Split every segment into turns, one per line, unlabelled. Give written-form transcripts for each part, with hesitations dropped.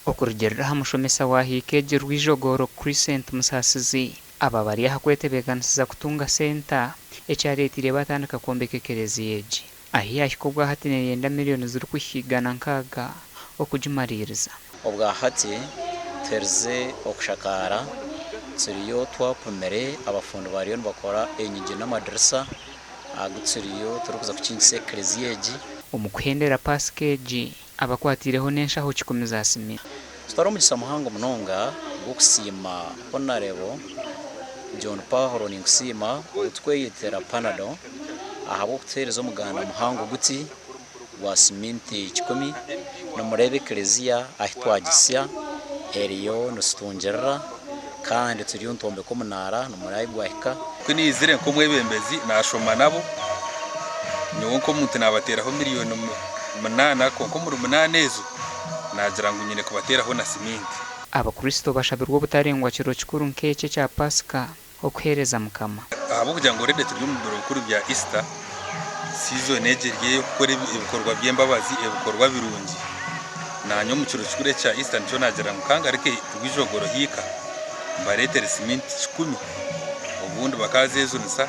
okurugerera hamushomesa wahikeje rwijogoro Crescent Musasizi aba bari hakwetebekanisiza kutunga senta echaretire batandika kwombeka ekereziyeji ahi yashikobwa hati nenda miliyoni ziri kuhigana nkaga okujumaririza
obwa hati terze okushakara tsiriyo twapumere abafundo bariyo bakora enyigi n'amadrasa agutsiriyo turukuza kukinyisa ekereziyeji
omukuhendera paskeji abakwatireho nenshaho kikomeza simira
Staro mu gisamuhango munonga gukusima Honorable John Paul Ninkusima utweyitera Panado ahabo kutereza umuganda muhango guti wa siminti 10 no murebe Eklezia ahitwagisya eriyo nustungerera kandi turiyo ntombe ko munara no murayi gwahika
kunizire nko mwebembezi nashoma nabo nyonko muntu nabateraho miliyoni 8 ko muri 8 ezo nagira ngo nyine kubateraho na siminti
Abakurisito bashabirwe butarengwa kiro kikuru nkeke cya Pasika okuhereza mukama
abo kugira ngo rede turi mu biro kuri bya Easter season egereye gukora ibikorwa by'embabazi ibikorwa birungi nanyo mu kiro kikuru cya Easter cyo nagira ngo kangarike rwijogoro hika mbaretere siminti 10 ubundi bakazezunisa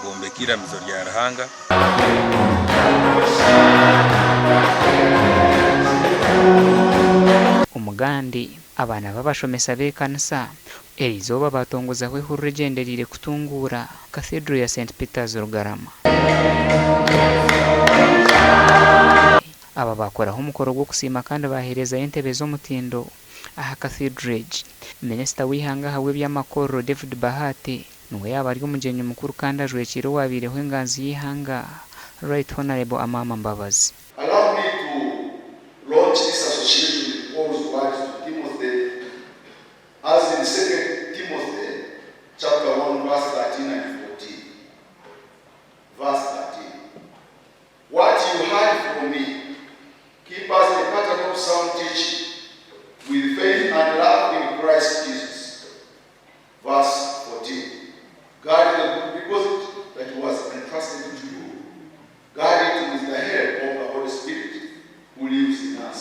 bombekira mizo rya rahanga
umugandi abana babashomesa bekanisa erizoba batongoza hwe huregenderire kutungura Cathedral ya St Peter's Rugarama aba bakoraho umukoro gwo kusima kandi bahereza entebe zo mutindo aha Cathedral Minister wihanga hawe by'amakoro David Bahati nwe yaba ari umugenyi mukuru kandi ajwekiro wabireho inganzi yihanga Right Honorable eby'embabazi.
Allow me to launch this association with Paul's words to Timothy as in 2 Timothy chapter 1 verse 13 and 14. Verse 13. What you heard from me, keep as a pattern of sound teaching with faith and love in Christ Jesus. Verse 14. Guard the good deposit that was entrusted to you. Guard it with the help of the Holy Spirit who lives in us.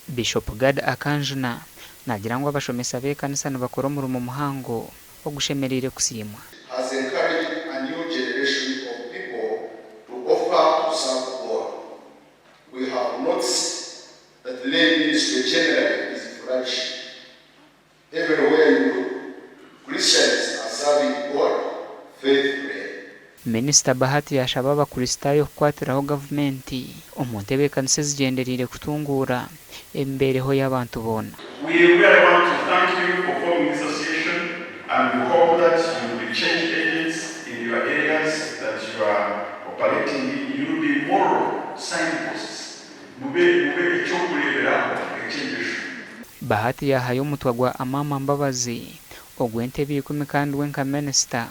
Bishop Gad Akanjuna nagira ngo abashomesa bekanisa nabakora mu muhango wo gushemerire kusimwa.
Has encouraged a new generation of people to offer to serve God. We have noticed that lay ministry generally is flourishing. Everywhere you look, Christians are serving God faithfully.
Minister Bahati yashaba Abakurisito kwatiraho government umuntebe kanise zigenderire kutungura embereho y'abantu bona.
We really want to thank you for forming this association and we hope that you will be change agents in your areas that you are operating in. You will be moral signposts. Mube ichokureberaho echengesho.
Bahati yahaye umutwa gwa eby'embabazi ogwentebe 10 kandi wenka minister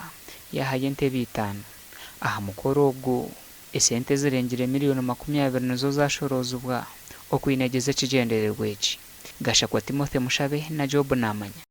yahaye entebe 5 aha mukoro ogwo esente zirengire miliyoni 20 nizo zashorozubwa okwinegeza kigendererwe iki gasha kwa Timothy Mushabe na Job namanya.